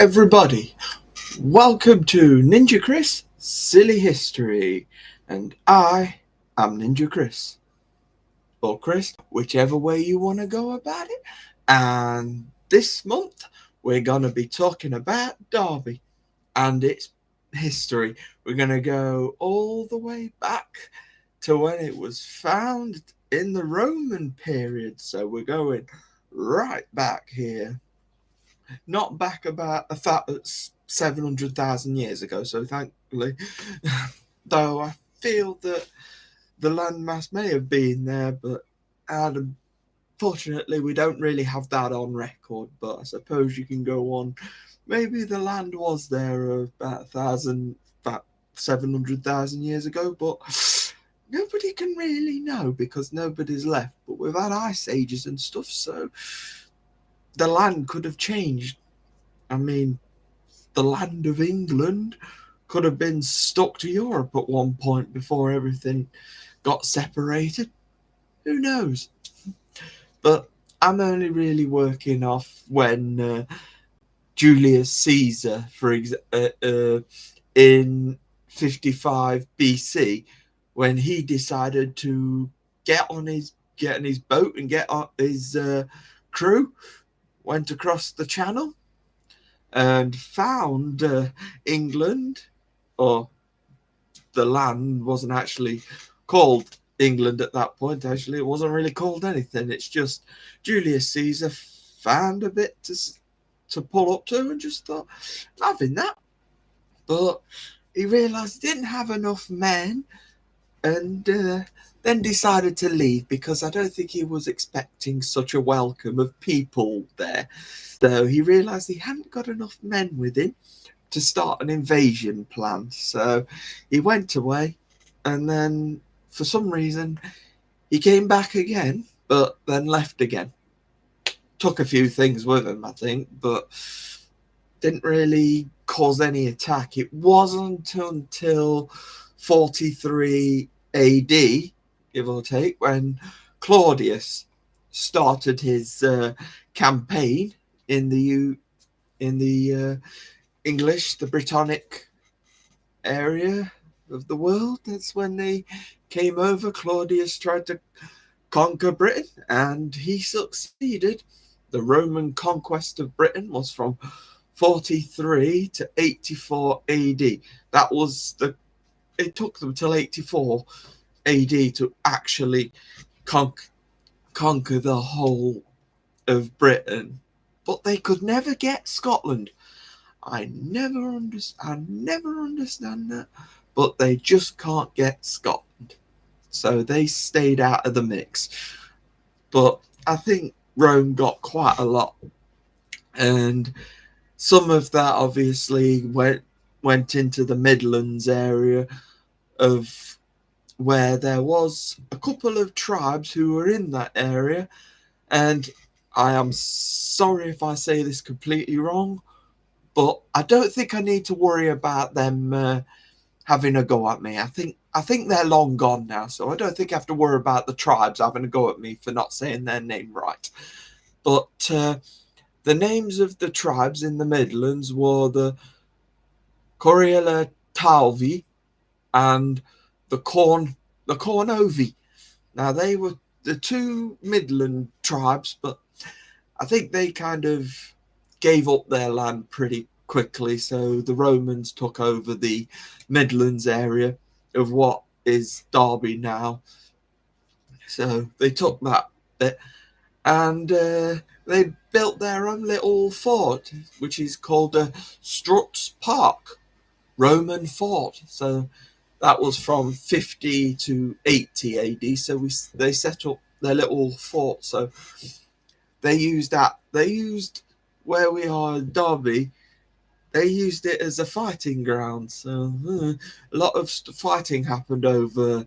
everybody, welcome to NinjaChris Silly History, and I am NinjaChris, or Chris, whichever way you want to go about it. And this month, we're going to be talking about Derby and its history. We're going to go all the way back to when it was found in the Roman period. So we're going right back here. Not back about 700,000 years ago, so thankfully, though I feel that the landmass may have been there, but unfortunately we don't really have that on record. But I suppose you can go on. Maybe the land was there about 700,000 years ago, but nobody can really know because nobody's left. But we've had ice ages and stuff, so the land could have changed. I mean, the land of England could have been stuck to Europe at one point before everything got separated. Who knows? But I'm only really working off when Julius Caesar, in 55 BC, when he decided to get on his boat and get on his crew, went across the channel and found England, or the land wasn't actually called England at that point. Actually, it wasn't really called anything. It's just Julius Caesar found a bit to pull up to and just thought, having that. But he realised he didn't have enough men, and then decided to leave because I don't think he was expecting such a welcome of people there. So he realised he hadn't got enough men with him to start an invasion plan. So he went away, and then for some reason he came back again, but then left again. Took a few things with him, I think, but didn't really cause any attack. It wasn't until 43 AD, give or take, when Claudius started his campaign in the English, the Britannic area of the world. That's when they came over. Claudius tried to conquer Britain, and he succeeded. The Roman conquest of Britain was from 43 to 84 AD. That was it took them till 84 AD to actually conquer the whole of Britain. But they could never get Scotland. I never understand that. But they just can't get Scotland. So they stayed out of the mix. But I think Rome got quite a lot. And some of that obviously went into the Midlands area, of where there was a couple of tribes who were in that area. And I am sorry if I say this completely wrong, but I don't think I need to worry about them having a go at me. I think they're long gone now, so I don't think I have to worry about the tribes having a go at me for not saying their name right. But the names of the tribes in the Midlands were the Coriola Talvi and the Cornovi. Now, they were the two Midland tribes, but I think they kind of gave up their land pretty quickly. So the Romans took over the Midlands area of what is Derby now. So they took that bit, and they built their own little fort, which is called Strutt's Park Roman fort. So that was from 50 to 80 AD. So they set up their little fort. So they used that. They used where we are in Derby. They used it as a fighting ground. So a lot of fighting happened over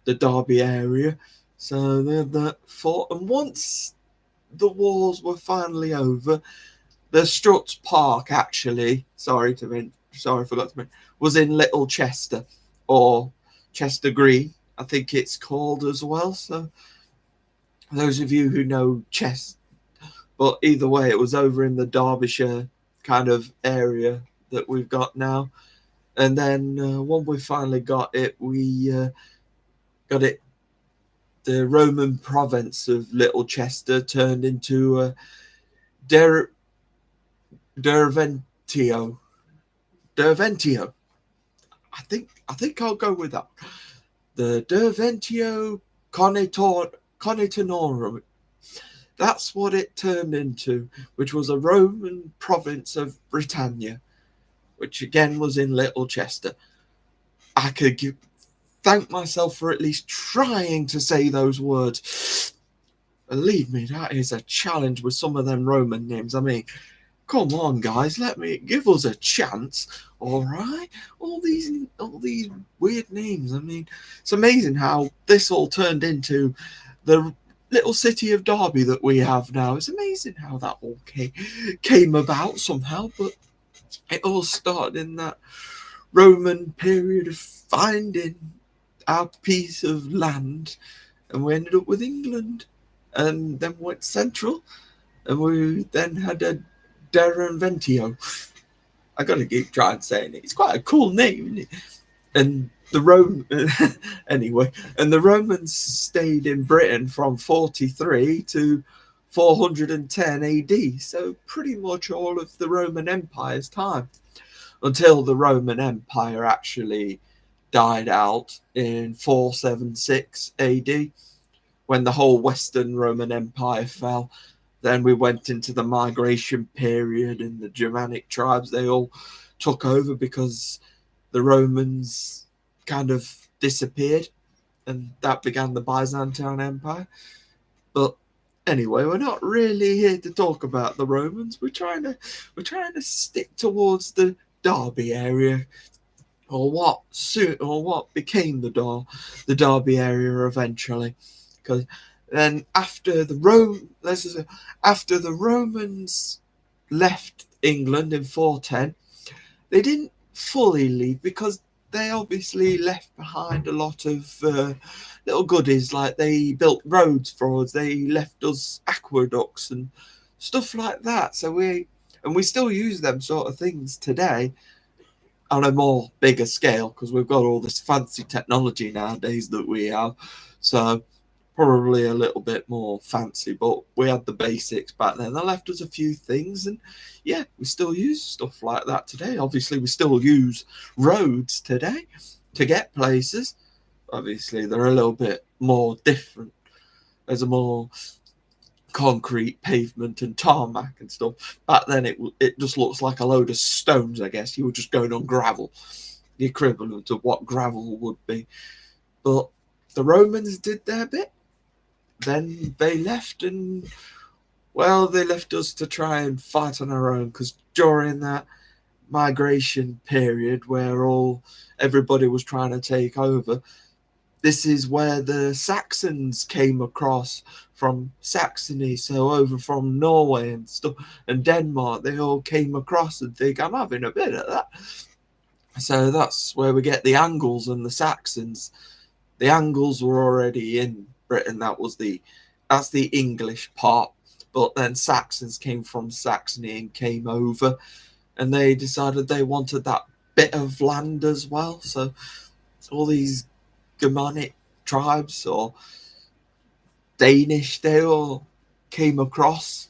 the Derby area. So they had that fort. And once the wars were finally over, the Strutt's Park actually, sorry, I forgot to mention, was in Little Chester, or Chester Green, I think it's called as well. So those of you who know chess, but either way, it was over in the Derbyshire kind of area that we've got now. And then when we finally got it, we got it. The Roman province of Little Chester turned into Der Derventio. Derventio. I think I'll go with that. The Derventio Conitanorum. That's what it turned into, which was a Roman province of Britannia, which again was in Little Chester. I could thank myself for at least trying to say those words. Believe me, that is a challenge with some of them Roman names. I mean, come on, guys, give us a chance, all right? All these weird names. I mean, it's amazing how this all turned into the little city of Derby that we have now. It's amazing how that all came about somehow, but it all started in that Roman period of finding our piece of land, and we ended up with England, and then went central, and we then had a Derventio. I gotta keep trying saying it. It's quite a cool name, isn't it? And the anyway, and the Romans stayed in Britain from 43 to 410 AD, so pretty much all of the Roman Empire's time, until the Roman Empire actually died out in 476 AD, when the whole Western Roman Empire fell. Then we went into the migration period, and the Germanic tribes, they all took over because the Romans kind of disappeared, and that began the Byzantine Empire. But anyway, we're not really here to talk about the Romans. We're trying to stick towards the Derby area, or what became the Derby area eventually. Because then after the Romans left England in 410, they didn't fully leave, because they obviously left behind a lot of little goodies, like they built roads for us, they left us aqueducts and stuff like that. So we still use them sort of things today on a more bigger scale, because we've got all this fancy technology nowadays that we have. So probably a little bit more fancy, but we had the basics back then. They left us a few things, and yeah, we still use stuff like that today. Obviously, we still use roads today to get places. Obviously, they're a little bit more different. There's a more concrete pavement and tarmac and stuff. Back then, it just looks like a load of stones, I guess. You were just going on gravel, the equivalent of what gravel would be. But the Romans did their bit. Then they left, and well, they left us to try and fight on our own, because during that migration period where everybody was trying to take over, this is where the Saxons came across from Saxony, so over from Norway and stuff, and Denmark. They all came across and think, I'm having a bit of that. So that's where we get the Angles and the Saxons. The Angles were already in Britain. That's the English part. But then Saxons came from Saxony and came over, and they decided they wanted that bit of land as well. So all these Germanic tribes, or Danish, they all came across,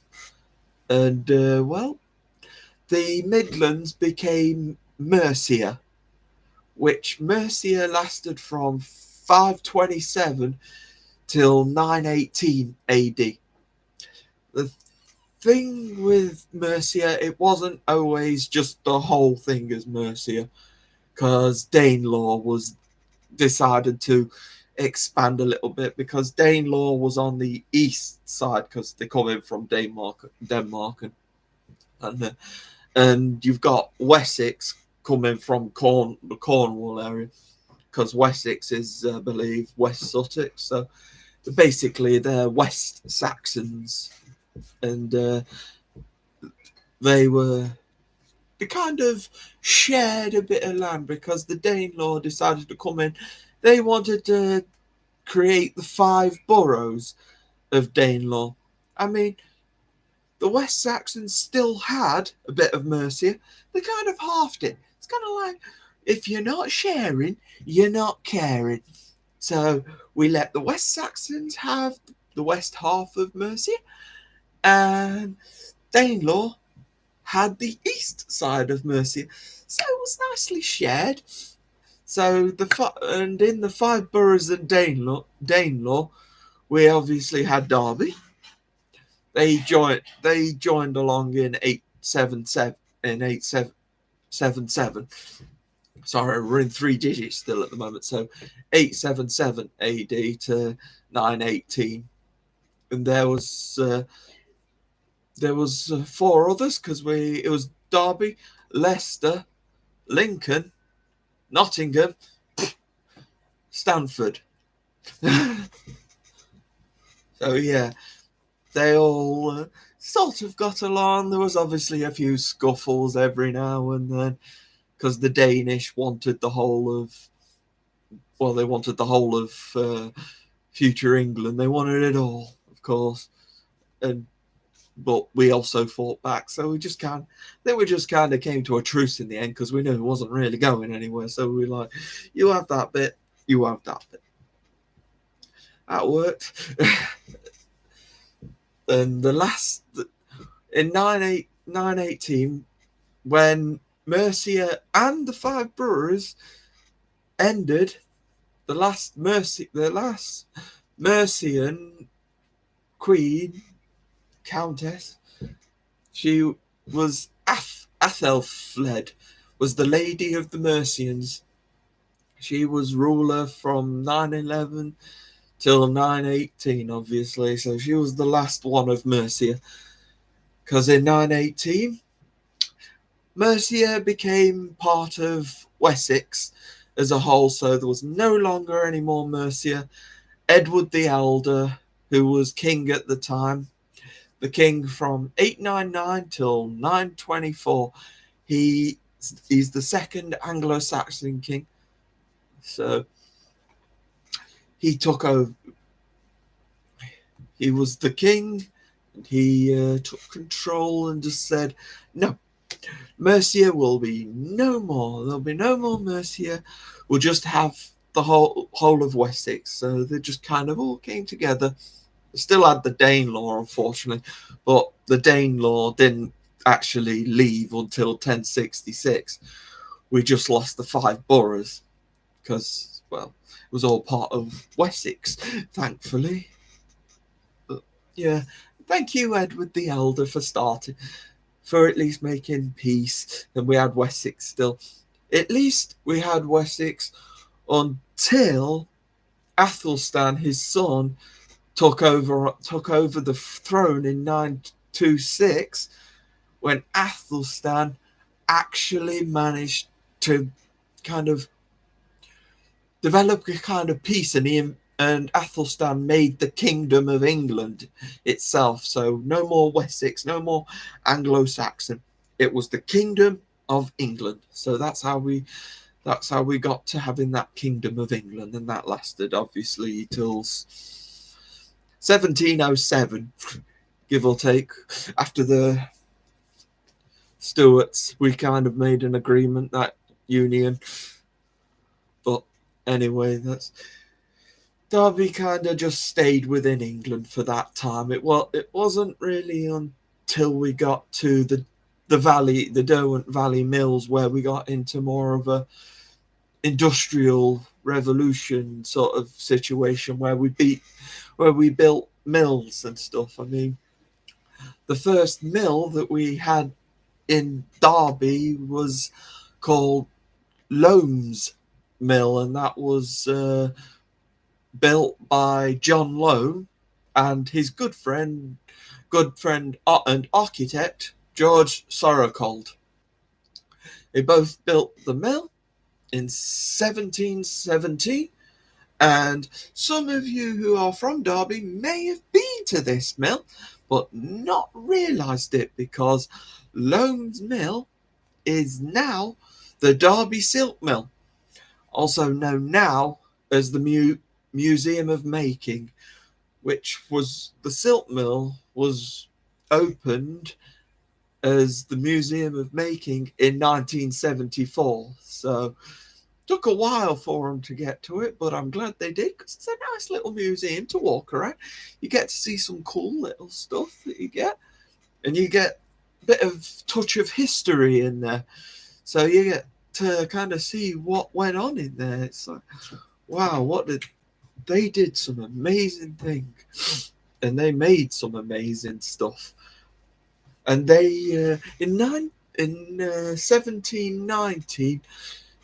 and well, the Midlands became Mercia, which Mercia lasted from 527 till 918 AD. The thing with Mercia, it wasn't always just the whole thing as Mercia, because Danelaw was decided to expand a little bit, because Danelaw was on the east side, because they come in from Denmark, and you've got Wessex coming from the Cornwall area, because Wessex is, I believe, West Sussex. So basically, they're West Saxons, and they kind of shared a bit of land, because the Danelaw decided to come in. They wanted to create the 5 boroughs of Danelaw. I mean, the West Saxons still had a bit of Mercia. They kind of halved it. It's kind of like, if you're not sharing, you're not caring. So we let the West Saxons have the west half of Mercia, and Danelaw had the east side of Mercia. So it was nicely shared. So in the 5 boroughs of Danelaw, we obviously had Derby. They joined along in 877. Sorry, we're in 3 digits still at the moment. So 877 AD to 918, and there was 4 others because it was Derby, Leicester, Lincoln, Nottingham, Stanford. So yeah, they all sort of got along. There was obviously a few scuffles every now and then because the Danish wanted the whole of, they wanted the whole of future England. They wanted it all, of course, but we also fought back. So we just kind of came to a truce in the end because we knew it wasn't really going anywhere. So we were like, you have that bit, you have that bit. That worked. And the last in 918, when Mercia and the 5 boroughs ended, the last Mercian queen, countess, she was Athelfled, was the lady of the Mercians. She was ruler from 911 till 918, obviously. So she was the last one of Mercia. Because in 918, Mercia became part of Wessex as a whole, so there was no longer any more Mercia. Edward the Elder, who was king at the time, the king from 899 till 924, he's the second Anglo-Saxon king. So he took over. He was the king, and he took control and just said, no, Mercia will be no more. There'll be no more Mercia. We'll just have the whole of Wessex. So they just kind of all came together. They still had the Danelaw, unfortunately, but the Danelaw didn't actually leave until 1066. We just lost the 5 boroughs because, it was all part of Wessex, thankfully. But yeah, thank you, Edward the Elder, for at least making peace. And we had Wessex still. At least we had Wessex until Athelstan, his son, took over the throne in 926, when Athelstan actually managed to kind of develop a kind of peace, and Athelstan made the Kingdom of England itself. So no more Wessex, no more Anglo-Saxon. It was the Kingdom of England. So that's how we got to having that Kingdom of England, and that lasted obviously till 1707, give or take. After the Stuarts, we kind of made an agreement, that union. But anyway, Derby kind of just stayed within England for that time. It wasn't really until we got to the Derwent Valley Mills, where we got into more of a industrial revolution sort of situation, where we built mills and stuff. I mean, the first mill that we had in Derby was called Loam's Mill, and that was built by John Loam and his good friend and architect George Sorocold. They both built the mill in 1717, and some of you who are from Derby may have been to this mill but not realised it, because Loam's Mill is now the Derby Silk Mill, also known now as the Museum of Making, which was the silk mill was opened as the Museum of Making in 1974. So took a while for them to get to it, but I'm glad they did, because it's a nice little museum to walk around. You get to see some cool little stuff that you get, and you get a bit of touch of history in there. So you get to kind of see what went on in there. It's like, wow, they did some amazing things, and they made some amazing stuff. And they in 1790,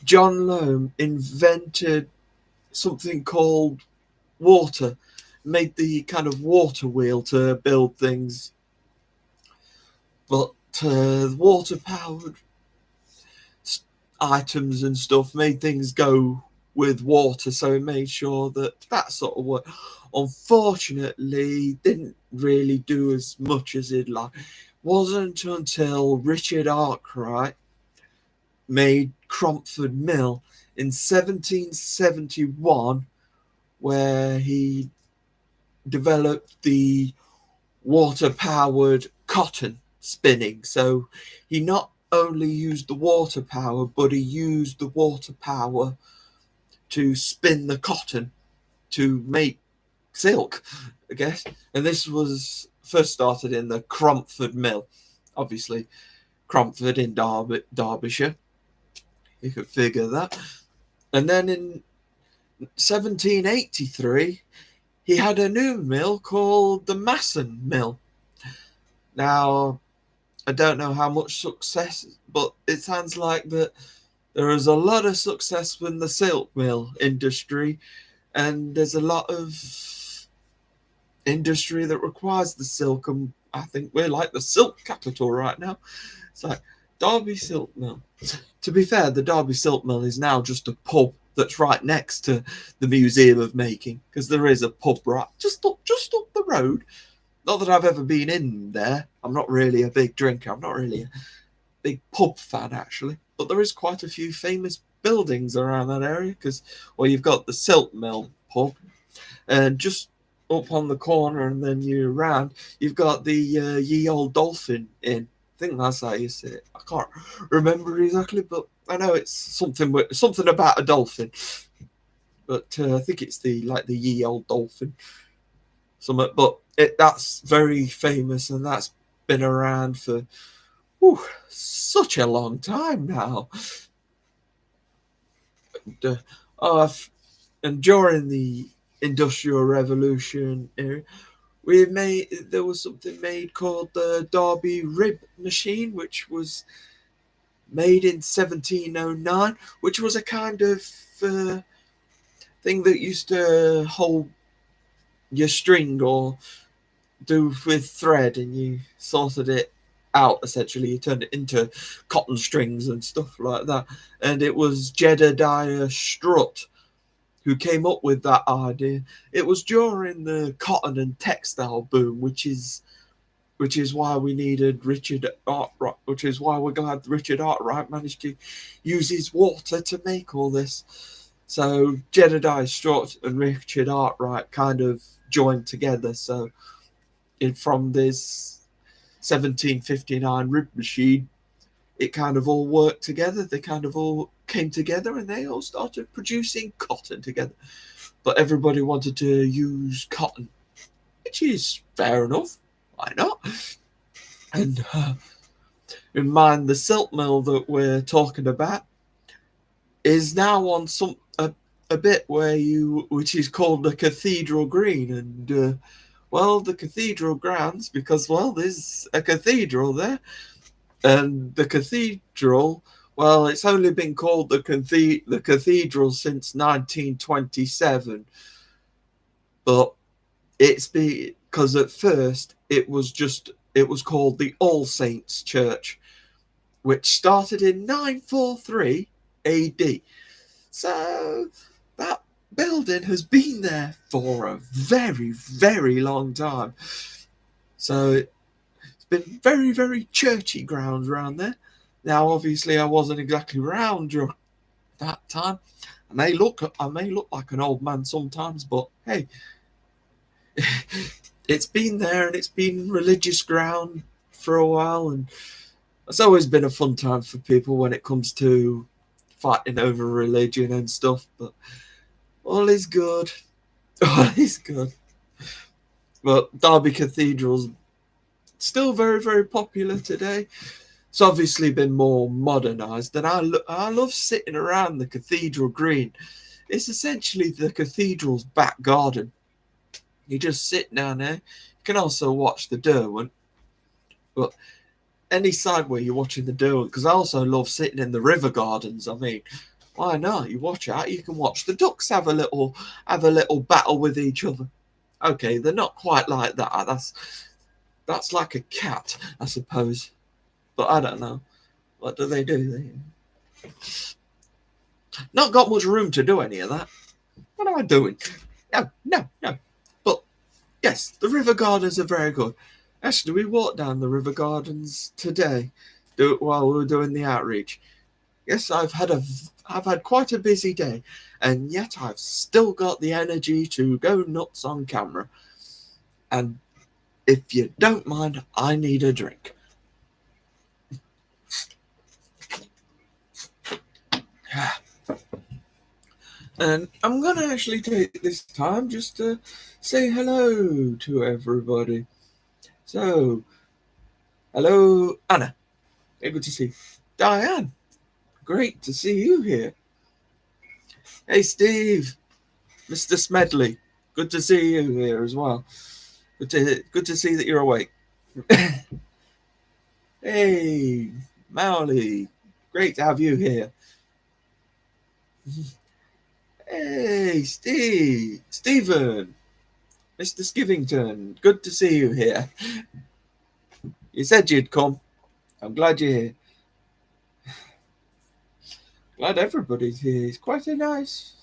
John Loam invented something called water, made the kind of water wheel to build things, but water powered items and stuff made things go with water, so he made sure that sort of work. Unfortunately, didn't really do as much as he'd like. Wasn't until Richard Arkwright made Cromford Mill in 1771 where he developed the water-powered cotton spinning. So he not only used the water power, but he used the water power to spin the cotton to make silk, I guess. And this was first started in the Cromford Mill, obviously Cromford in Derbyshire. You could figure that. And then in 1783, he had a new mill called the Masson Mill. Now, I don't know how much success, but it sounds like that there is a lot of success in the silk mill industry, and there's a lot of industry that requires the silk, and I think we're like the silk capital right now. It's like Derby Silk Mill. To be fair, the Derby Silk Mill is now just a pub that's right next to the Museum of Making, because there is a pub right just up the road. Not that I've ever been in there. I'm not really a big drinker. I'm not really a big pub fan, actually. But there is quite a few famous buildings around that area, because, well, you've got the Silk Mill pub, and just up on the corner, and then you're around, you've got the Ye Old Dolphin Inn. I think that's how you say it. I can't remember exactly, but I know it's something about a dolphin. But I think it's the Ye Old Dolphin. But that's very famous, and that's been around for such a long time now. And during the Industrial Revolution era, there was something made called the Derby Rib Machine, which was made in 1709, which was a kind of thing that used to hold your string or do with thread, and you sorted it out. Essentially, you turned it into cotton strings and stuff like that. And it was Jedediah Strutt who came up with that idea. It was during the cotton and textile boom, which is why we needed Richard Arkwright, which is why we're glad Richard Arkwright managed to use his water to make all this. So Jedediah Strutt and Richard Arkwright kind of joined together. So from this 1759 rib machine, it kind of all worked together. They kind of all came together, and they all started producing cotton together. But everybody wanted to use cotton, which is fair enough. Why not? And in mind, the silk mill that we're talking about is now on a bit which is called the Cathedral Green, and the Cathedral grounds, because there's a cathedral there. And the cathedral, it's only been called the cathedral since 1927. But it's because at first it was called the All Saints Church, which started in 943 AD. So that building has been there for a very, very long time. So been very, very churchy grounds around there. Now, obviously, I wasn't exactly around during that time. I may look like an old man sometimes, but hey, it's been there and it's been religious ground for a while, and it's always been a fun time for people when it comes to fighting over religion and stuff. But all is good. All is good. But Derby Cathedral's still very, very popular today. It's obviously been more modernised, and I love sitting around the cathedral green. It's essentially the cathedral's back garden. You just sit down there. You can also watch the Derwent, but any side where you're watching the Derwent, because I also love sitting in the river gardens. I mean, why not? You watch out. You can watch the ducks have a little battle with each other. Okay, they're not quite like that. That's like a cat, I suppose. But I don't know. What do? They not got much room to do any of that. What am I doing? No. But yes, the river gardens are very good. Actually, we walked down the river gardens today, while we were doing the outreach. Yes, I've had quite a busy day, and yet I've still got the energy to go nuts on camera. And if you don't mind, I need a drink. And I'm going to actually take this time just to say hello to everybody. So, hello, Anna. Good to see you. Diane, great to see you here. Hey, Steve, Mr. Smedley, good to see you here as well. Good to see that you're awake. Hey, Mowley, great to have you here. Hey, Stephen, Mr. Skivington, good to see you here. You said you'd come. I'm glad you're here. Glad everybody's here. It's quite a nice.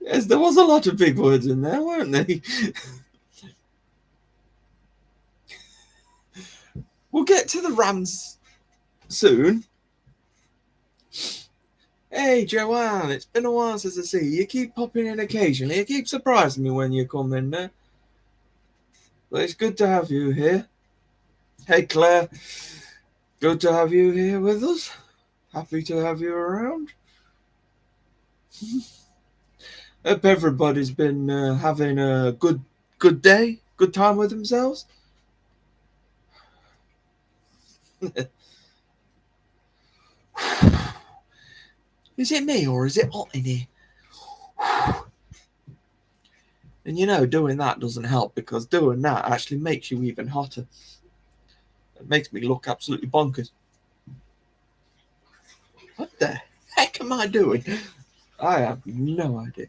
Yes, there was a lot of big words in there, weren't they? We'll get to the Rams soon. Hey, Joanne, it's been a while since I see you. You keep popping in occasionally. You keep surprising me when you come in there. But it's good to have you here. Hey, Claire, good to have you here with us. Happy to have you around. Hope everybody's been having a good day, good time with themselves. Is it me or is it hot in here? And doing that doesn't help, because doing that actually makes you even hotter. It makes me look absolutely bonkers. What the heck am I doing? I have no idea.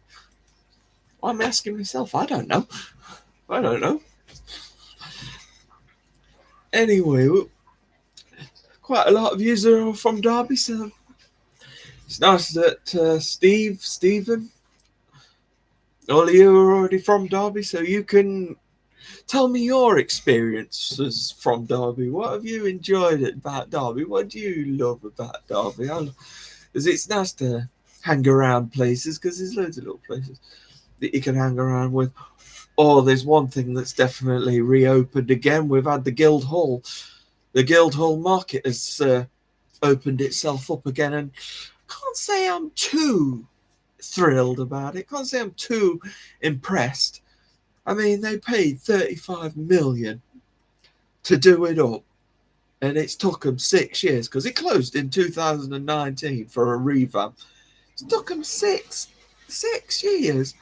I'm asking myself. I don't know. Anyway, quite a lot of you are from Derby, so it's nice that Stephen, all of you are already from Derby, so you can tell me your experiences from Derby. What have you enjoyed about Derby? What do you love about Derby? Because it's nice to hang around places, because there's loads of little places that you can hang around with. Oh, there's one thing that's definitely reopened again. We've had the Guildhall. The Guildhall Market has opened itself up again, and I can't say I'm too thrilled about it. Can't say I'm too impressed. I mean, they paid 35 million to do it up, and it's took them 6 years, because it closed in 2019 for a revamp. It took them six years,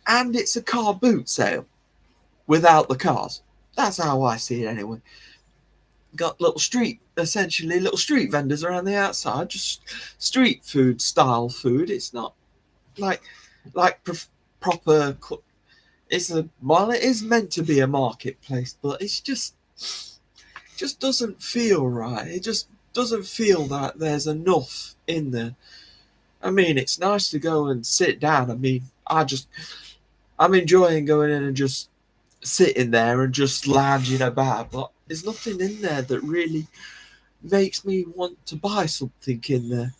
and it's a car boot sale without the cars. That's how I see it anyway. Got essentially little street vendors around the outside, just street food style food. It's not like proper. It is meant to be a marketplace, but it's just doesn't feel right. It just doesn't feel that there's enough in there. I mean, it's nice to go and sit down. I mean, I'm enjoying going in and just sitting there and just lounging about, but there's nothing in there that really makes me want to buy something in there.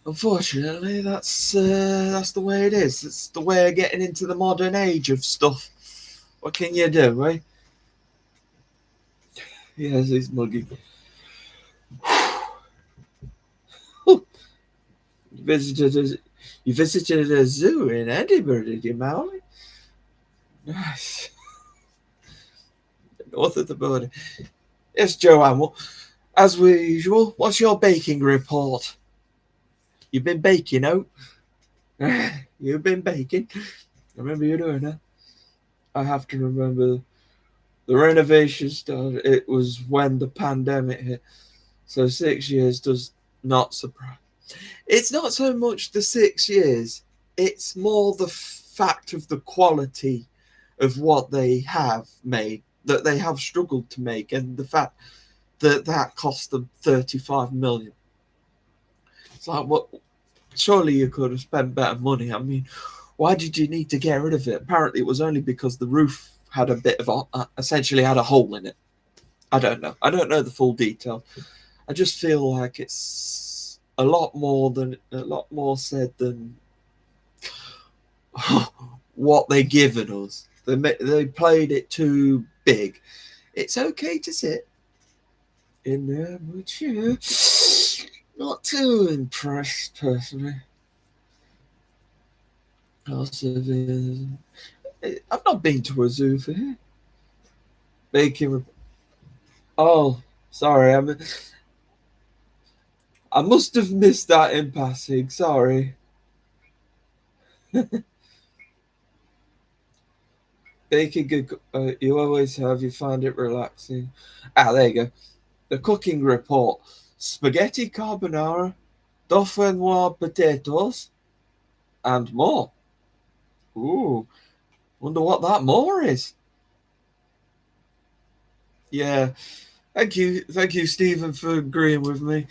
Unfortunately, that's the way it is. It's the way of getting into the modern age of stuff. What can you do, right? Yes, he's muggy. You visited a zoo in Edinburgh, did you, Mowley? Nice. North of the border. Yes, Joanne. Well, as usual, what's your baking report? You've been baking out. You've been baking. I remember you doing that. I have to remember the renovation started. It was when the pandemic hit. So 6 years does not surprise. It's not so much the 6 years, it's more the fact of the quality of what they have made, that they have struggled to make, and the fact that that cost them 35 million. It's like, what? Surely you could have spent better money. I mean, why did you need to get rid of it? Apparently, it was only because the roof had a bit of essentially had a hole in it. I don't know. I don't know the full detail. I just feel like it's a lot more said than what they given us. They played it too big. It's okay to sit in there, but you not too impressed personally. I've not been to a zoo for here. Baking. Oh, sorry. I must have missed that in passing. Sorry. Baking good. You always have. You find it relaxing. There you go. The cooking report: spaghetti carbonara, dauphinoise potatoes, and more. Ooh, wonder what that more is. Yeah, thank you, Stephen, for agreeing with me.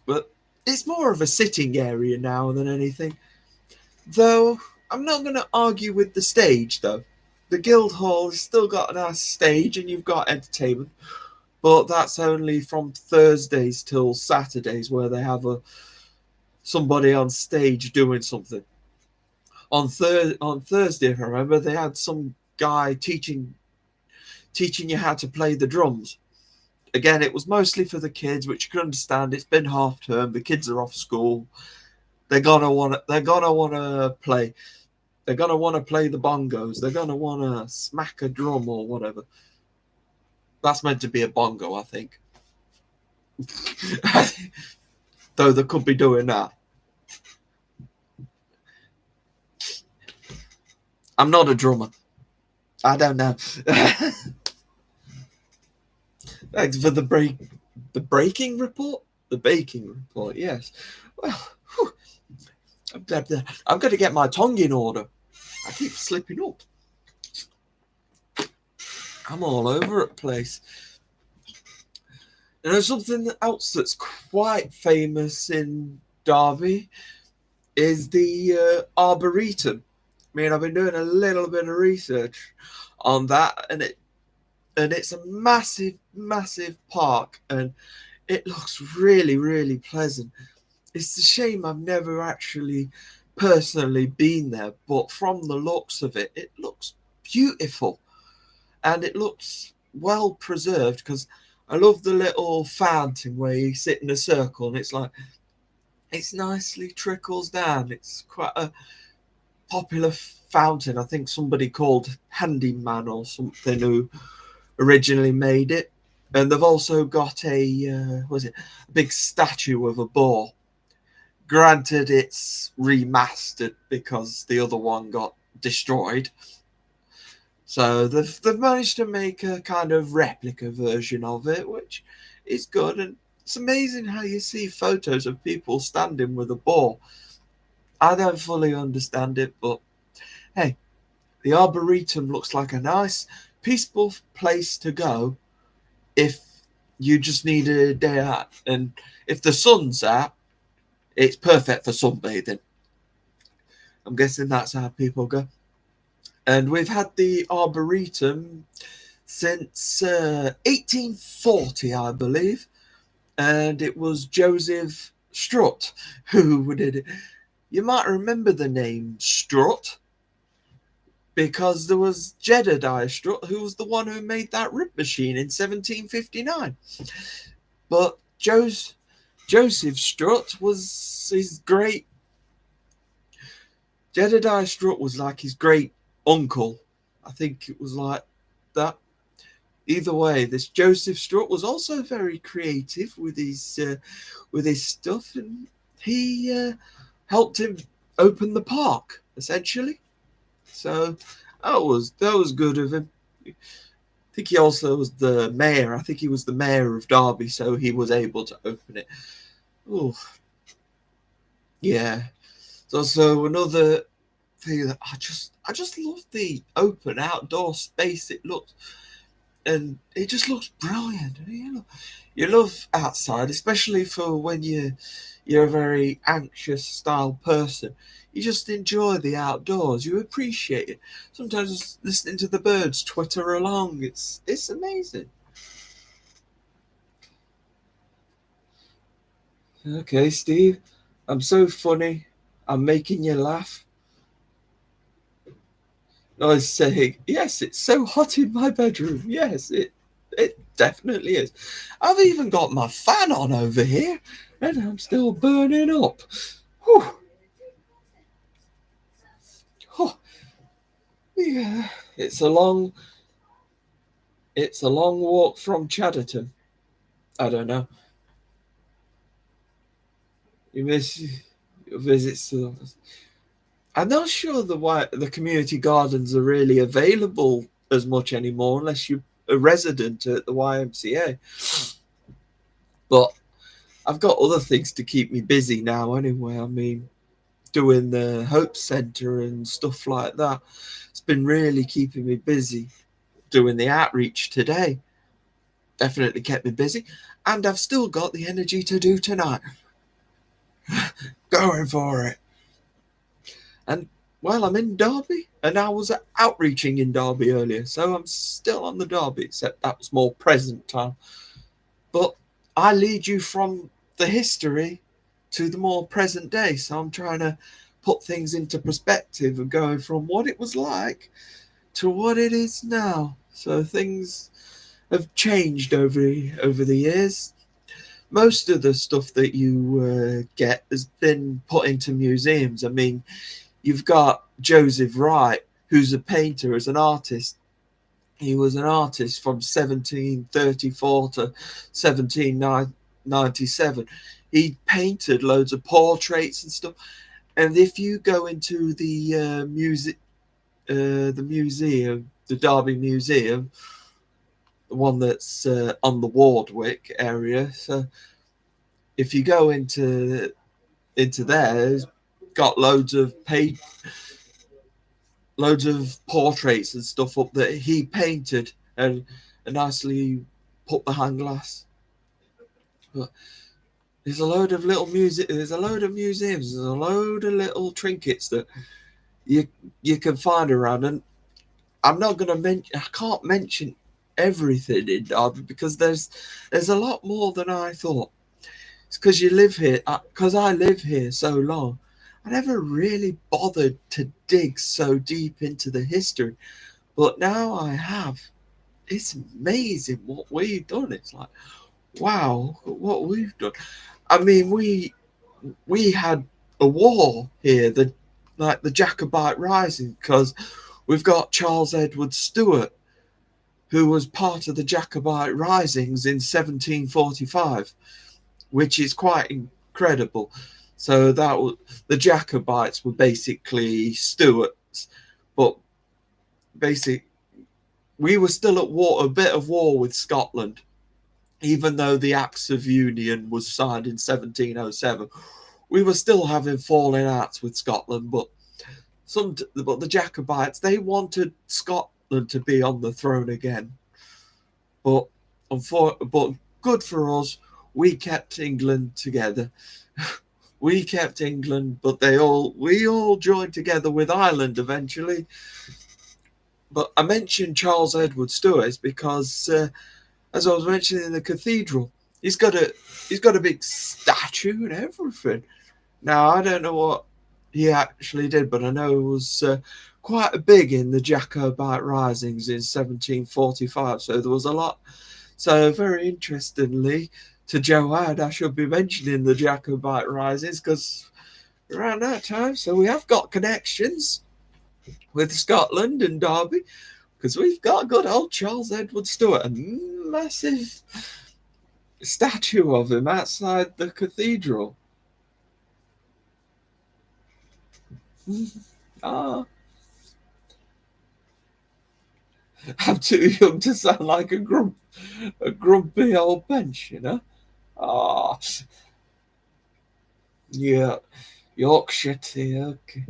But it's more of a sitting area now than anything. Though I'm not going to argue with the stage, though. The Guildhall has still got a nice stage, and you've got entertainment. But that's only from Thursdays till Saturdays, where they have somebody on stage doing something. On Thursday, if I remember, they had some guy teaching you how to play the drums. Again, it was mostly for the kids, which you can understand. It's been half term. The kids are off school. They're gonna want to play. They're gonna want to play the bongos. They're gonna want to smack a drum or whatever. That's meant to be a bongo, I think. Though they could be doing that. I'm not a drummer. I don't know. Thanks for the breaking report. The baking report. Yes. Well, I'm going to get my tongue in order. I keep slipping up. I'm all over the place. And there's something else that's quite famous in Derby is the Arboretum. I mean, I've been doing a little bit of research on that, and it's a massive, massive park, and it looks really, really pleasant. It's a shame I've never actually personally been there, but from the looks of it, it looks beautiful, and it looks well preserved because I love the little fountain where you sit in a circle, and it's nicely trickles down. It's quite a popular fountain. I think somebody called Handyman or something who originally made it. And they've also got a big statue of a boar. Granted, it's remastered because the other one got destroyed. So they've managed to make a kind of replica version of it, which is good. And it's amazing how you see photos of people standing with a boar. I don't fully understand it, but hey, the Arboretum looks like a nice, peaceful place to go if you just need a day out. And if the sun's out, it's perfect for sunbathing. I'm guessing that's how people go. And we've had the Arboretum since 1840, I believe. And it was Joseph Strut, who did it. You might remember the name Strut because there was Jedediah Strut, who was the one who made that rib machine in 1759. But Joseph Strut was his great. Jedediah Strut was like his great uncle. I think it was like that. Either way, this Joseph Strut was also very creative with his stuff, and he helped him open the park essentially. So that was good of him. I think he also was the mayor. I think he was the mayor of Derby, so he was able to open it. Oh, yeah. It's also another thing that I just love the open outdoor space it looks, and it just looks brilliant. You love outside, especially for when you're a very anxious style person. You just enjoy the outdoors. You appreciate it. Sometimes just listening to the birds twitter along, it's amazing. Okay, Steve, I'm so funny. I'm making you laugh. I was saying, yes, it's so hot in my bedroom. Yes, it definitely is. I've even got my fan on over here, and I'm still burning up. Whew. Oh, yeah, it's a long walk from Chadderton. I don't know. You miss your visits to. I'm not sure the community gardens are really available as much anymore unless you're a resident at the YMCA. But I've got other things to keep me busy now anyway. I mean, doing the Hope Centre and stuff like that. It's been really keeping me busy. Doing the outreach today definitely kept me busy. And I've still got the energy to do tonight. Going for it. And well, I'm in Derby, and I was outreaching in Derby earlier, so I'm still on the Derby, except that was more present time. But I lead you from the history to the more present day, so I'm trying to put things into perspective of going from what it was like to what it is now. So things have changed over the years. Most of the stuff that you get has been put into museums. I mean, you've got Joseph Wright, who's a painter as an artist. He was an artist from 1734 to 1797. He painted loads of portraits and stuff. And if you go into the museum, the Derby Museum, the one that's on the Wardwick area, so if you go into there, it's got loads of portraits and stuff up that he painted and nicely put behind glass. But there's a load of there's a load of museums, there's a load of little trinkets that you can find around, and I'm not gonna I can't mention everything in Derby because there's a lot more than I thought. It's because you live here, because I live here so long. I never really bothered to dig so deep into the history, but now I have. It's amazing what we've done. It's like, wow, what we've done. I mean, we had a war here, the Jacobite Rising, because we've got Charles Edward Stuart, who was part of the Jacobite Risings in 1745, which is quite incredible. So the Jacobites were basically Stuarts, but we were still at war, a bit of war with Scotland, even though the Acts of Union was signed in 1707. We were still having falling outs with Scotland, but the Jacobites, they wanted Scotland to be on the throne again. But good for us, we kept England together. We kept England, but we all joined together with Ireland eventually. But I mentioned Charles Edward Stuart because, as I was mentioning, the cathedral, He's got a big statue and everything. Now I don't know what he actually did, but I know it was quite big in the Jacobite risings in 1745. So there was a lot. So very interestingly, to Joanne, I should be mentioning the Jacobite risings because around that time, so we have got connections with Scotland and Derby because we've got good old Charles Edward Stuart, a massive statue of him outside the cathedral. Ah, I'm too young to sound like a grumpy old bench, you know. Ah, yeah, Yorkshire tea. Okay,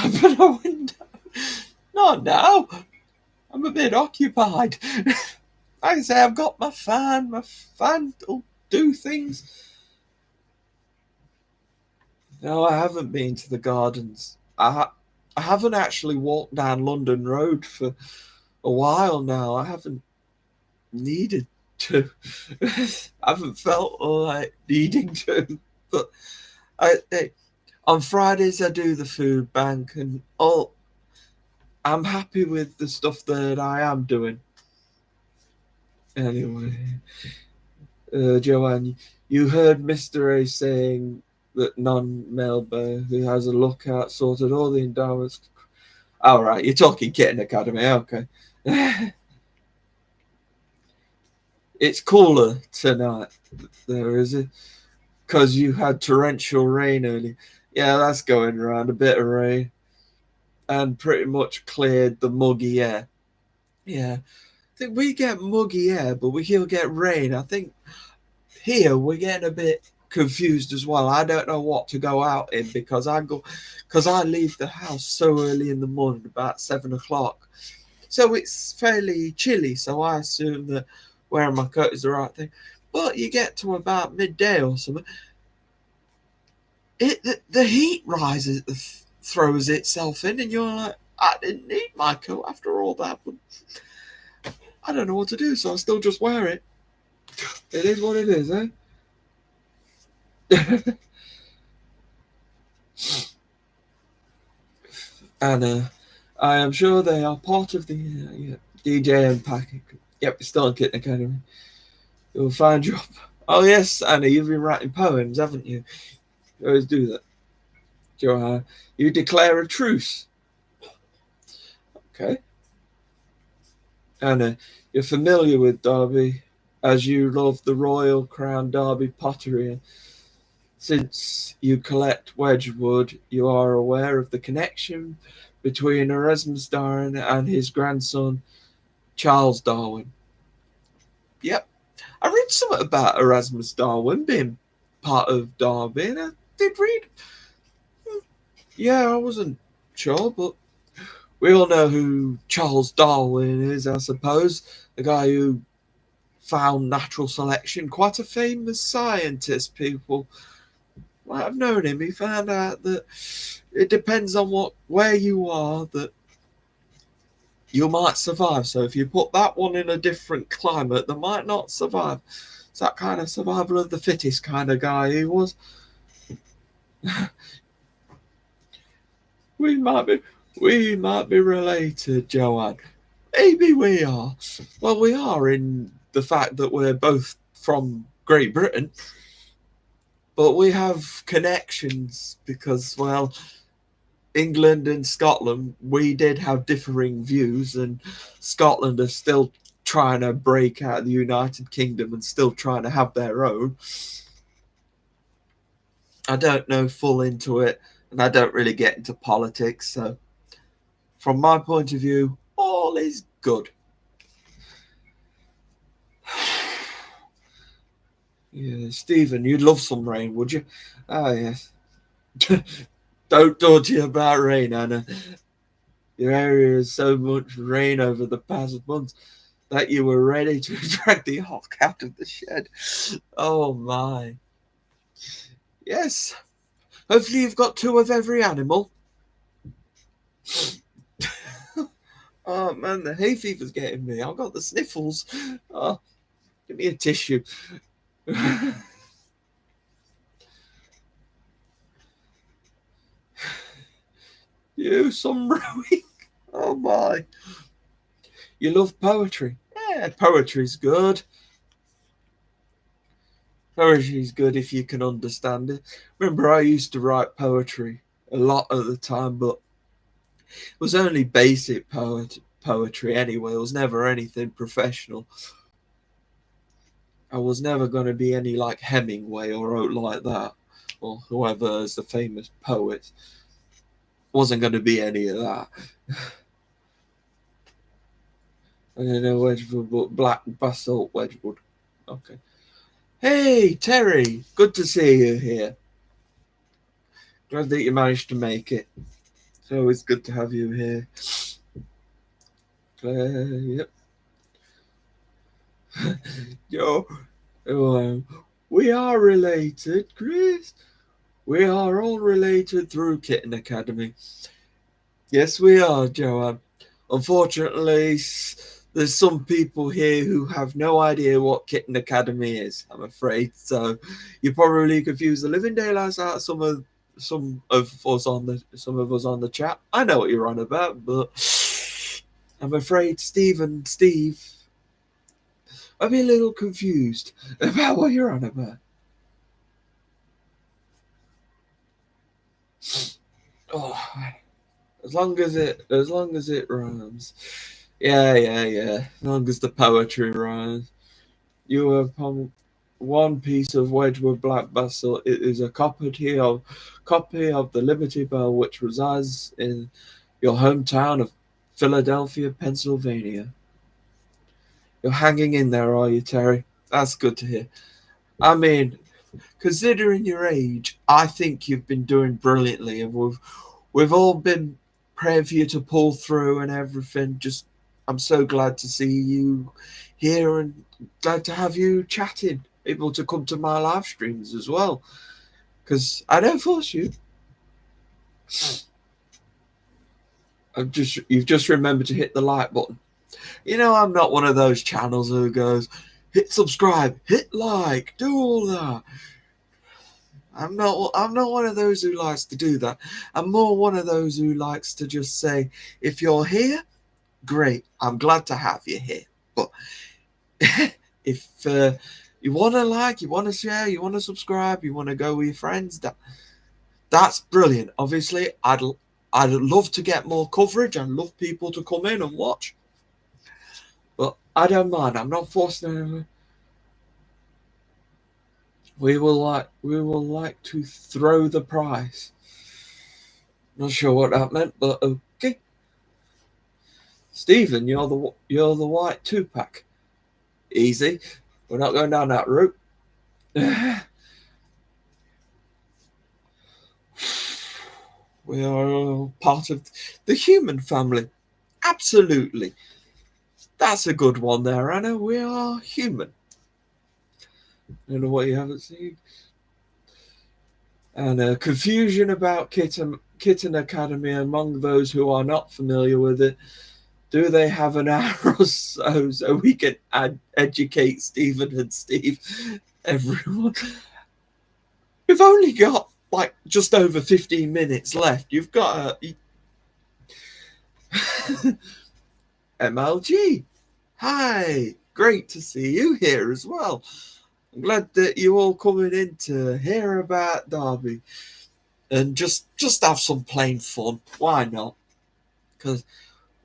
open a window. Not now. I'm a bit occupied. Like I say, I've got my fan. My fan will do things. No, I haven't been to the gardens. I haven't actually walked down London Road for a while now. I haven't needed to. I haven't felt like needing to. But on Fridays I do the food bank, and I'm happy with the stuff that I am doing. Anyway, Joanne, you heard Mr. A saying that non-Melba, who has a lookout, sorted all the endowments. All right, you're talking Kitten Academy, okay. It's cooler tonight, there is it, because you had torrential rain early. Yeah, that's going around, a bit of rain, and pretty much cleared the muggy air. Yeah, I think we get muggy air, but we still get rain. I think here we're getting a bit confused as well. I don't know what to go out in because I leave the house so early in the morning, about 7 o'clock. So it's fairly chilly. So I assume that wearing my coat is the right thing. But you get to about midday or something, the heat rises, throws itself in, and you're like, I didn't need my coat after all that, but I don't know what to do, so I still just wear it. It is what it is, eh? And I am sure they are part of the DJ and packing. Yep, it's still in Kitten Academy. You'll find job. Oh yes, Anna, you've been writing poems, haven't you? You always do that. Joanna, you declare a truce. Okay. Anna, you're familiar with Derby, as you love the Royal Crown Derby pottery. Since you collect Wedgwood, you are aware of the connection between Erasmus Darwin and his grandson, Charles Darwin. Yep. I read something about Erasmus Darwin being part of Derby, and I did read. Yeah, I wasn't sure, but we all know who Charles Darwin is, I suppose. The guy who found natural selection. Quite a famous scientist, people might have known him. He found out that it depends on where you are that you might survive. So if you put that one in a different climate, they might not survive. It's that kind of survival of the fittest kind of guy he was. we might be related, Joanne. Maybe we are. Well, we are in the fact that we're both from Great Britain, but we have connections because, well, England and Scotland, we did have differing views, and Scotland are still trying to break out of the United Kingdom and still trying to have their own. I don't know full into it, and I don't really get into politics, so from my point of view, all is good. Yeah, Stephen, you'd love some rain, would you? Ah, yes. Don't talk about rain, Anna. Your area has so much rain over the past months that you were ready to drag the hawk out of the shed. Oh my. Yes. Hopefully you've got two of every animal. Oh man, the hay fever's getting me. I've got the sniffles. Oh, give me a tissue. You, some rowing. Oh my. You love poetry. Yeah, poetry's good. Poetry's good if you can understand it. Remember, I used to write poetry a lot at the time, but it was only basic poetry anyway. It was never anything professional. I was never going to be any like Hemingway or out like that, or whoever is the famous poet. Wasn't going to be any of that. I don't know Wedgwood, but black basalt Wedgwood. Okay. Hey, Terry. Good to see you here. Glad that you managed to make it. It's always good to have you here. Claire, yep. Yo, we are related, Chris. We are all related through Kitten Academy. Yes, we are, Joanne. Unfortunately, there's some people here who have no idea what Kitten Academy is, I'm afraid. So you probably confuse the living daylights out of some of us on the chat. I know what you're on about, but I'm afraid Steve I'd be a little confused about what you're on about. Oh, as long as it rhymes. Yeah. As long as the poetry rhymes. You are upon one piece of Wedgwood black basalt. It is a copy of the Liberty Bell, which resides in your hometown of Philadelphia, Pennsylvania. You're hanging in there, are you, Terry? That's good to hear. I mean, considering your age, I think you've been doing brilliantly, and we've all been praying for you to pull through and everything. I'm so glad to see you here and glad to have you chatting, able to come to my live streams as well, because I don't force you. You've just remembered to hit the like button. I'm not one of those channels who goes, hit subscribe, hit like, do all that. I'm not one of those who likes to do that. I'm more one of those who likes to just say, if you're here, great. I'm glad to have you here. But if you want to like, you want to share, you want to subscribe, you want to go with your friends, that's brilliant. Obviously, I'd love to get more coverage. I'd love people to come in and watch. But I don't mind. I'm not forcing anyone. We will like to throw the prize. Not sure what that meant, but okay. Stephen, you're the white 2-pack. Easy. We're not going down that route. We are part of the human family. Absolutely. That's a good one there, Anna. We are human. I don't know what you haven't seen. And confusion about Kitten Academy among those who are not familiar with it. Do they have an hour or so we can educate Stephen and Steve, everyone? We've only got like just over 15 minutes left. You've got MLG. Hi, great to see you here as well. I'm glad that you're all coming in to hear about Derby and just have some plain fun. Why not? Because,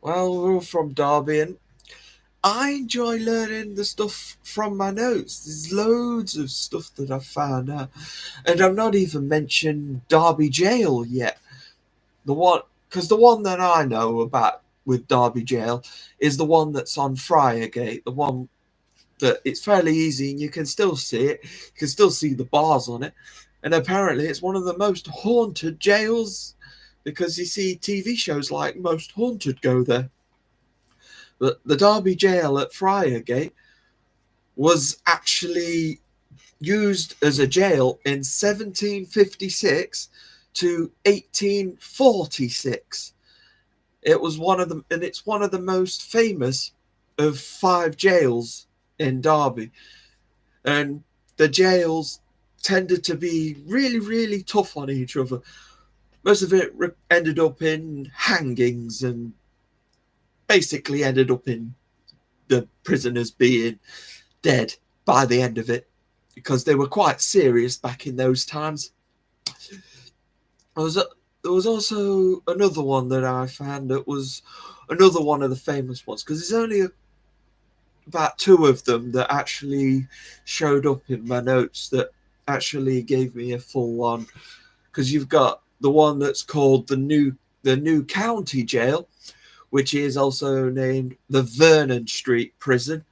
well, we're all from Derby and I enjoy learning the stuff from my notes. There's loads of stuff that I've found out. And I've not even mentioned Derby Jail yet. The one that I know about with Derby Jail is the one that's on Friargate, the one that it's fairly easy and you can still see it. You can still see the bars on it. And apparently it's one of the most haunted jails because you see TV shows like Most Haunted go there. But the Derby Jail at Friargate was actually used as a jail in 1756 to 1846. It was one of them, and it's one of the most famous of 5 jails in Derby. And the jails tended to be really, really tough on each other. Most of it ended up in hangings and basically ended up in the prisoners being dead by the end of it, because they were quite serious back in those times. There was also another one that I found that was another one of the famous ones, because there's only about 2 of them that actually showed up in my notes that actually gave me a full one. Because you've got the one that's called the new county jail, which is also named the Vernon Street Prison,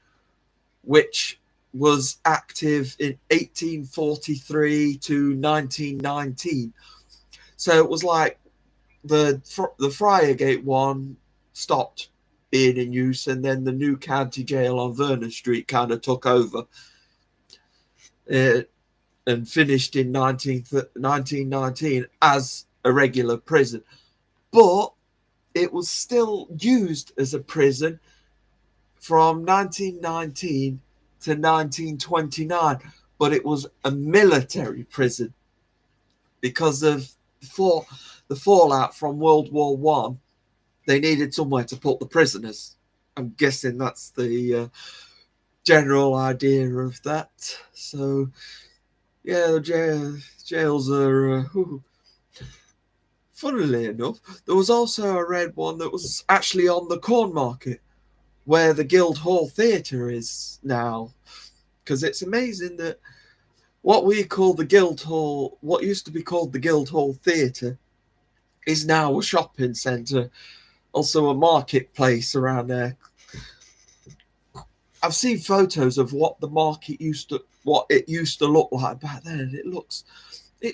which was active in 1843 to 1919. So it was like the Friargate one stopped being in use, and then the new county jail on Vernon Street kind of took over and finished in 1919 as a regular prison. But it was still used as a prison from 1919 to 1929, but it was a military prison because of the fallout from World War One. They needed somewhere to put the prisoners. I'm guessing that's the general idea of that. So, yeah, the jails are. Funnily enough, there was also a red one that was actually on the Corn Market, where the Guildhall Theatre is now. Because it's amazing that what used to be called the Guildhall Theatre, is now a shopping centre, also a marketplace around there. I've seen photos of what it used to look like back then. It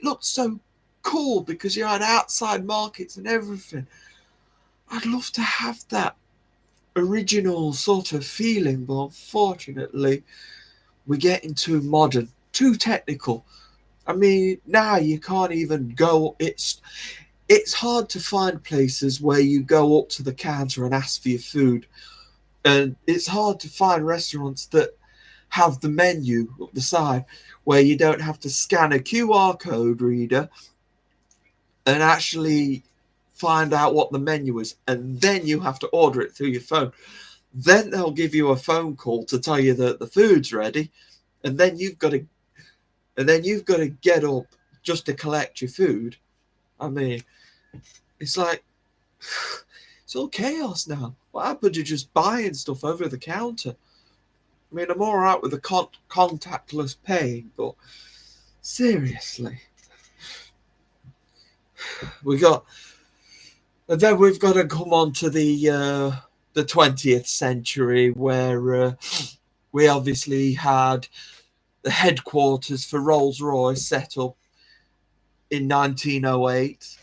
looks so cool because you had outside markets and everything. I'd love to have that original sort of feeling, but unfortunately we're getting too modern, too technical. I mean, now you can't even go. It's hard to find places where you go up to the counter and ask for your food, and it's hard to find restaurants that have the menu up the side where you don't have to scan a QR code reader and actually find out what the menu is, and then you have to order it through your phone. Then they'll give you a phone call to tell you that the food's ready, and then you've got to get up just to collect your food. I mean, it's like it's all chaos now. What happened to just buying stuff over the counter? I mean, I'm all right with the contactless paying, but seriously, we've got to come on to the 20th century, where we obviously had the headquarters for Rolls-Royce set up in 1908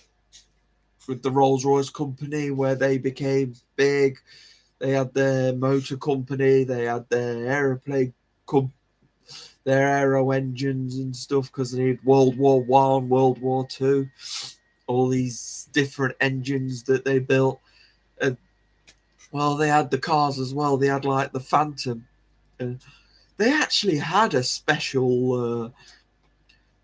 with the Rolls-Royce company, where they became big. They had their motor company, they had their aeroplane their aero engines and stuff, because they need World War One, World War Two, all these different engines that they built. And well, they had the cars as well. They had like the Phantom, and they actually had a special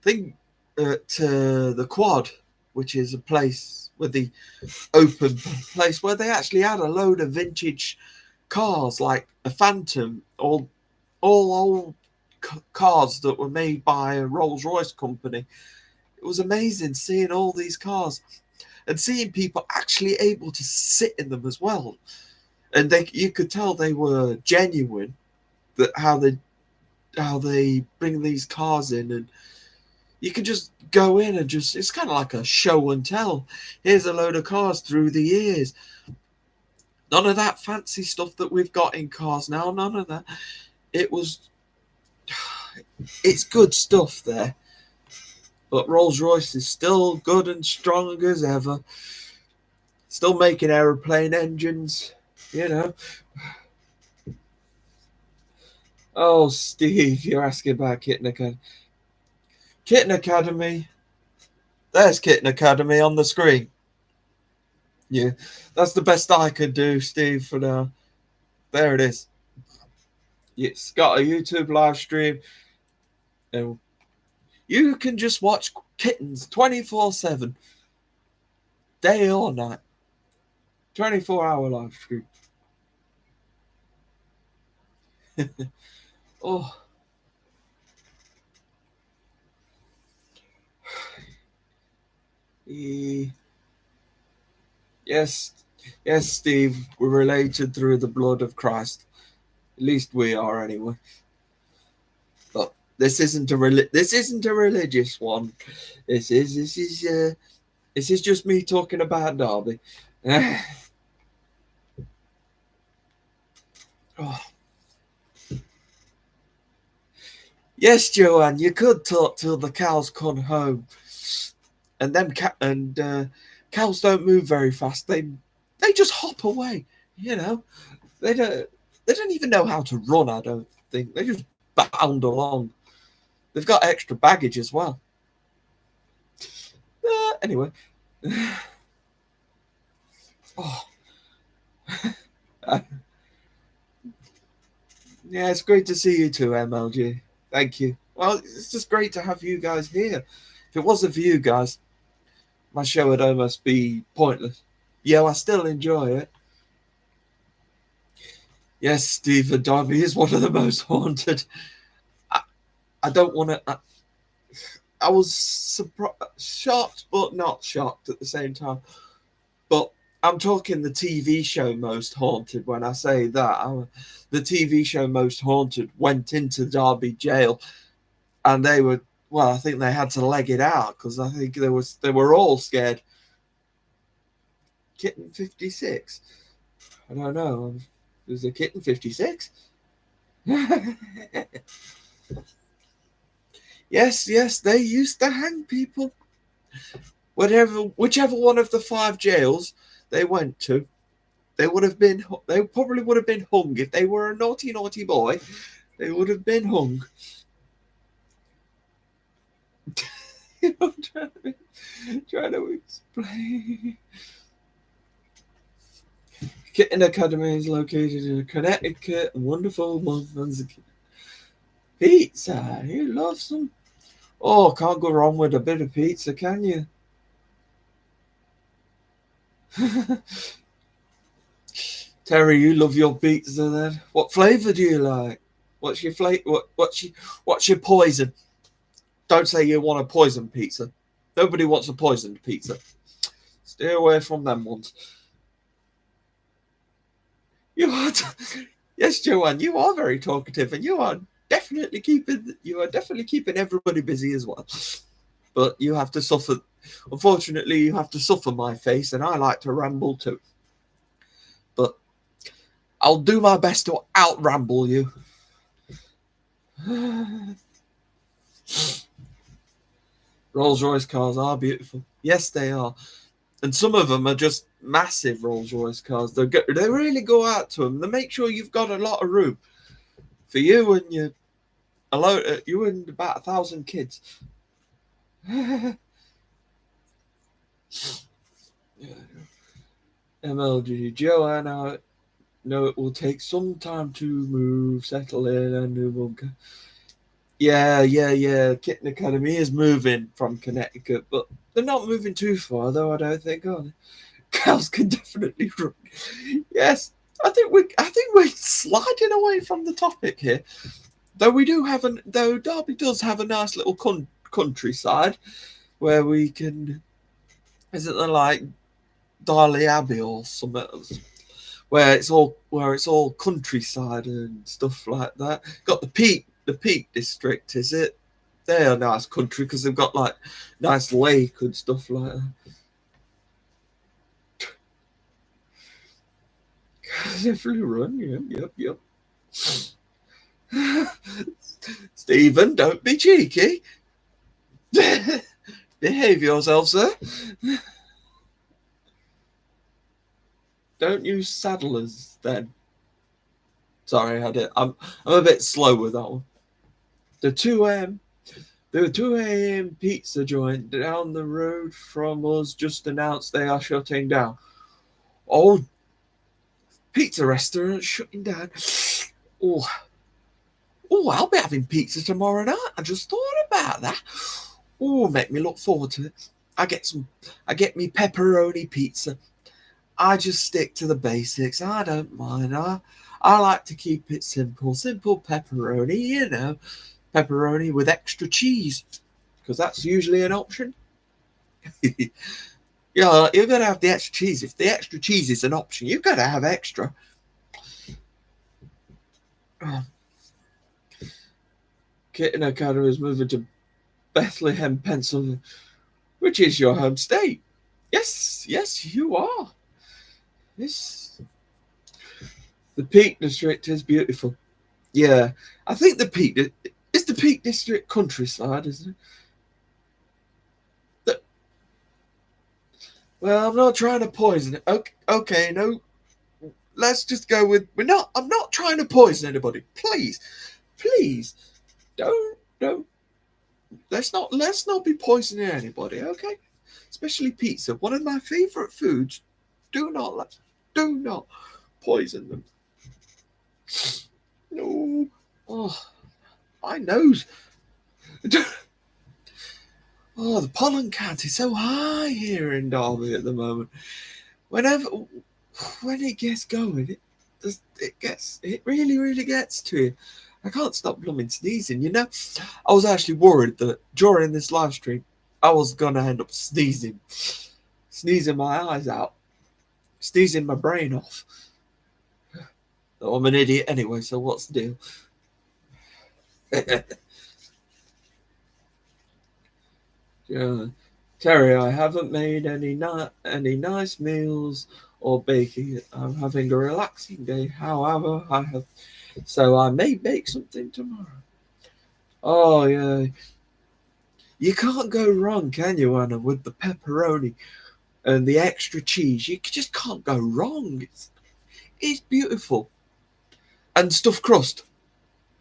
thing at the Quad, which is a place with the open place where they actually had a load of vintage cars, like a Phantom, all old cars that were made by a Rolls-Royce company. It was amazing seeing all these cars and seeing people actually able to sit in them as well. And you could tell they were genuine, that how they bring these cars in, and you can just go in and it's kind of like a show and tell. Here's a load of cars through the years. None of that fancy stuff that we've got in cars now, none of that. It's good stuff there. But Rolls-Royce is still good and strong as ever. Still making aeroplane engines, you know. Oh, Steve, you're asking about Kitten Academy. Kitten Academy. There's Kitten Academy on the screen. Yeah, that's the best I could do, Steve, for now. There it is. It's got a YouTube live stream, and you can just watch Kittens 24/7, day or night. 24-hour live stream. Oh, yes, yes, Steve. We're related through the blood of Christ. At least we are, anyway. But this isn't a religious one. This is just me talking about Derby. Oh. Yes, Joanne, you could talk till the cows come home, and them cows don't move very fast. They just hop away. You know, they don't even know how to run. I don't think they just bound along. They've got extra baggage as well. Anyway, oh, yeah, it's great to see you too, MLG. Thank you. Well, it's just great to have you guys here. If it wasn't for you guys, my show would almost be pointless. Yeah, I still enjoy it. Yes, Stephen Darby is one of the most haunted. I don't want to. I was shocked, but not shocked at the same time. But I'm talking the TV show Most Haunted when I say that. The TV show Most Haunted went into Derby jail, and they were, well, I think they had to leg it out because I think they were all scared. Kitten 56. I don't know. Was the Kitten 56? Yes, they used to hang people. Whichever one of the 5 jails they went to, they probably would have been hung if they were a naughty boy. They would have been hung. trying to explain. Kitten Academy is located in Connecticut. Wonderful month. Pizza. You love some. Oh, can't go wrong with a bit of pizza, can you? Terry, you love your pizza then. What flavour do you like? What's your flavor? What's your poison? Don't say you want a poison pizza. Nobody wants a poisoned pizza. Stay away from them ones. You are, yes, Joanne. You are very talkative, and you are definitely keeping everybody busy as well. But you have to suffer. Unfortunately, you have to suffer my face, and I like to ramble too. But I'll do my best to out ramble you. Rolls-Royce cars are beautiful. Yes, they are. And some of them are just massive Rolls-Royce cars. They really go out to them. They make sure you've got a lot of room for you and you and about 1,000 kids. MLG Joanne, I know it will take some time to move, settle in, and new bunker. Yeah. Kitten Academy is moving from Connecticut, but they're not moving too far, though. I don't think. Are they? Cows can definitely run. Yes, I think we're sliding away from the topic here. Though Derby does have a nice little countryside where we can. Isn't there like Darley Abbey or something else? Where it's all countryside and stuff like that. Got the Peak District, is it? They're a nice country because they've got like nice lake and stuff like that. Definitely run, yep. Stephen, don't be cheeky. Behave yourself, sir. Don't use saddlers then. Sorry, I'm a bit slow with that one. The 2 a.m. pizza joint down the road from us just announced they are shutting down. Oh, pizza restaurant shutting down. Oh, I'll be having pizza tomorrow night. I just thought about that. Oh, make me look forward to it. I get me pepperoni pizza. I just stick to the basics. I don't mind. I like to keep it simple. Simple pepperoni, pepperoni with extra cheese, because that's usually an option. Yeah, you've got to have the extra cheese. If the extra cheese is an option, you've got to have extra. Kitten Academy is moving to Bethlehem, Pennsylvania, which is your home state. Yes, you are. Yes. The Peak District is beautiful. Yeah, I think the Peak District countryside, isn't it? Well, I'm not trying to poison it. Okay, no. Let's just go with I'm not trying to poison anybody. Please, don't. Let's not be poisoning anybody, okay? Especially pizza, one of my favorite foods. Do not poison them. No. Oh, my nose. Oh, the pollen count is so high here in Derby at the moment. When it gets going, it really gets to you. I can't stop blooming sneezing. I was actually worried that during this live stream, I was gonna end up sneezing my eyes out, sneezing my brain off. I'm an idiot anyway, so what's the deal? Yeah. Terry, I haven't made any nice meals or baking. I'm having a relaxing day. However, I may bake something tomorrow. Oh yeah, you can't go wrong, can you, Anna, with the pepperoni and the extra cheese? You just can't go wrong. It's beautiful. And stuffed crust,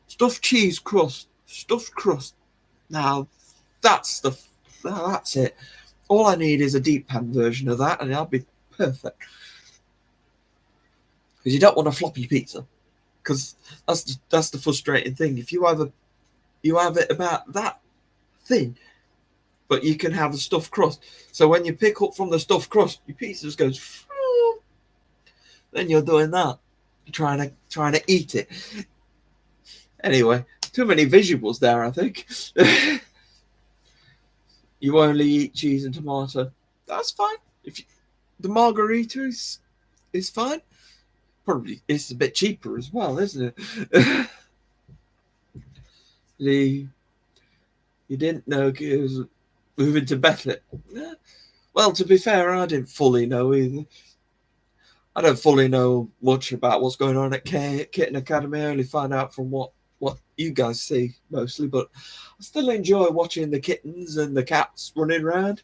stuffed cheese crust, stuffed crust. Now that's it. All I need is a deep pan version of that, and I'll be perfect. Because you don't want a floppy pizza, because that's the frustrating thing. If you have it about that thin, but you can have a stuffed crust. So when you pick up from the stuffed crust, your pizza just goes. Then you're doing that. You're trying to eat it. Anyway, too many visuals there, I think. You only eat cheese and tomato. That's fine. The margarita is fine. Probably it's a bit cheaper as well, isn't it? You didn't know it was moving to Bethlehem. Well, to be fair, I didn't fully know either. I don't fully know much about what's going on at Kitten Academy. I only find out from what you guys see mostly, but I still enjoy watching the kittens and the cats running around,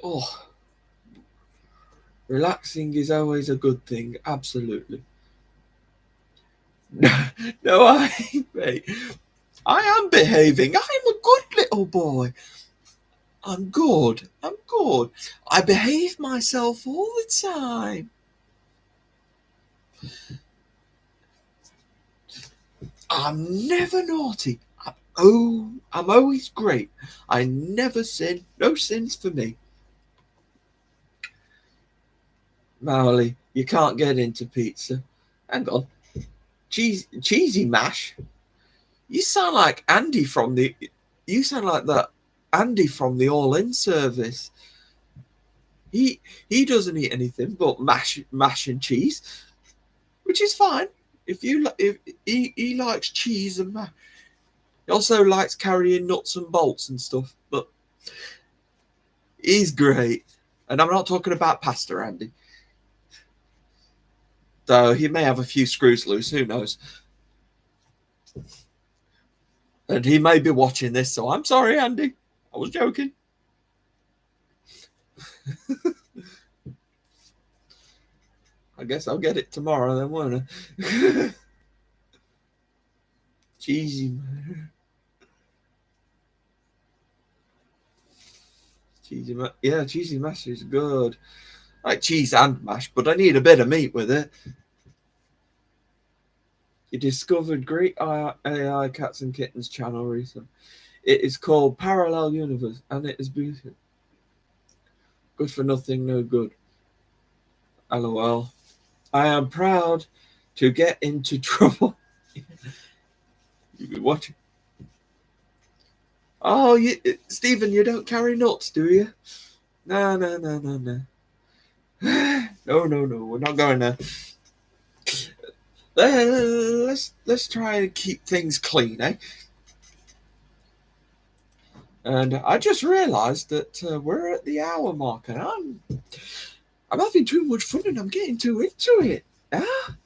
Oh, relaxing is always a good thing, absolutely. No, mate. I am behaving. I'm a good little boy. I'm good. I behave myself all the time. I'm never naughty. I'm always great. I never sin. No sins for me. Marley, you can't get into pizza. Hang on. Cheesy mash? You sound like Andy from the... You sound like that Andy from the All In service. He doesn't eat anything but mash and cheese, which is fine. If he likes cheese and mash. He also likes carrying nuts and bolts and stuff, but he's great. And I'm not talking about pasta, Andy. Though he may have a few screws loose, who knows? And he may be watching this, so I'm sorry, Andy. I was joking. I guess I'll get it tomorrow then, won't I? Cheesy. Yeah, cheesy mash is good. I like cheese and mash, but I need a bit of meat with it. You discovered great AI Cats and Kittens channel recently. It is called Parallel Universe, and it is beautiful. Good for nothing, no good. LOL. I am proud to get into trouble. You've been watching. Oh, Stephen, you don't carry nuts, do you? No. No. We're not going there. Let's try and keep things clean, eh? And I just realised that we're at the hour mark, and I'm having too much fun, and I'm getting too into it. Ah.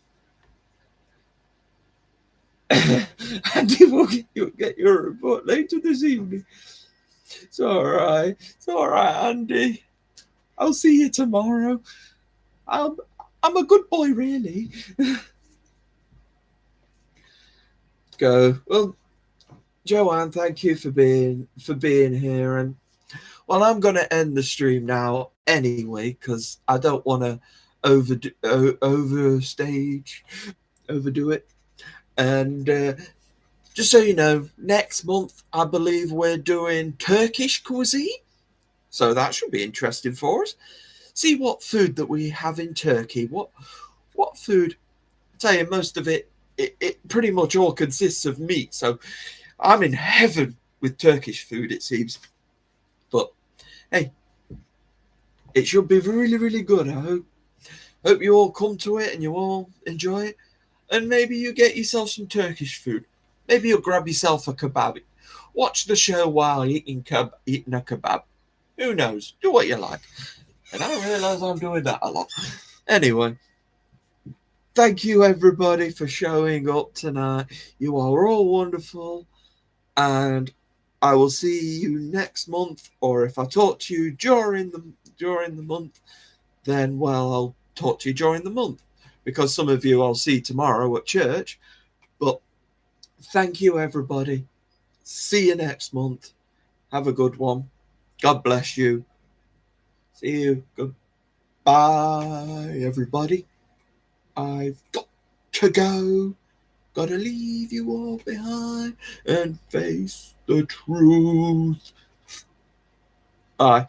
Andy will get your report later this evening. It's all right. It's all right, Andy. I'll see you tomorrow. I'm a good boy, really. Go. Well, Joanne, thank you for being here, and well, I'm going to end the stream now anyway because I don't want to overdo it. And just so you know, next month I believe we're doing Turkish cuisine, so that should be interesting for us. See what food that we have in Turkey. What food? I tell you, most of it pretty much all consists of meat. So I'm in heaven with Turkish food, it seems. But hey, it should be really, really good. I hope you all come to it and you all enjoy it. And maybe you get yourself some Turkish food. Maybe you'll grab yourself a kebab. Watch the show while eating a kebab. Who knows? Do what you like. And I realise I'm doing that a lot. Anyway, thank you everybody for showing up tonight. You are all wonderful. And I will see you next month. Or if I talk to you during the month, then well, I'll talk to you during the month. Because some of you I'll see tomorrow at church. But thank you everybody. See you next month. Have a good one. God bless you. See you. Goodbye, everybody. I've got to go. Gotta leave you all behind and face the truth. Bye.